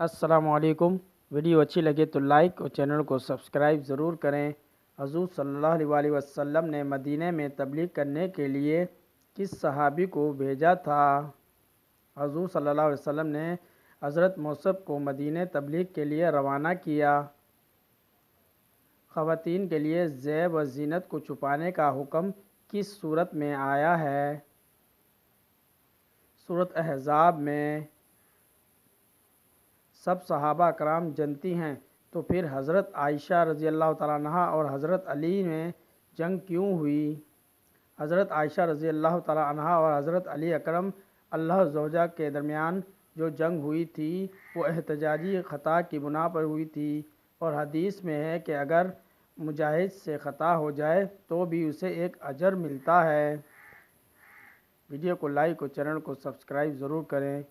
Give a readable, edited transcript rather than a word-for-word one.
अस्सलामुअलैकुम। वीडियो अच्छी लगे तो लाइक और चैनल को सब्सक्राइब ज़रूर करें। हुज़ूर सल्लल्लाहु अलैहि वसल्लम ने मदीने में तबलीग करने के लिए किस सहाबी को भेजा था? हुज़ूर सल्लल्लाहु अलैहि वसल्लम ने हज़रत मौसब को मदीने तबलीग के लिए रवाना किया। ख़वातीन के लिए ज़ैब व ज़ीनत को छुपाने का हुक्म किस सूरत में आया है? सूरत अहज़ाब में। सब सहाबा कराम जनती हैं, तो फिर हज़रत आयशा रज़ी अल्लाह तआला अन्हा और हज़रत अली में जंग क्यों हुई? हज़रत आयशा रज़ी अल्लाह तआला अन्हा और हज़रत अली अकरम अल्लाह ज़ौजा के दरमियान जो जंग हुई थी वो एहतजाजी ख़ता की बुना पर हुई थी, और हदीस में है कि अगर मुजाहिद से ख़ता हो जाए तो भी उसे एक अजर मिलता है। वीडियो को लाइक और चैनल को सब्सक्राइब ज़रूर करें।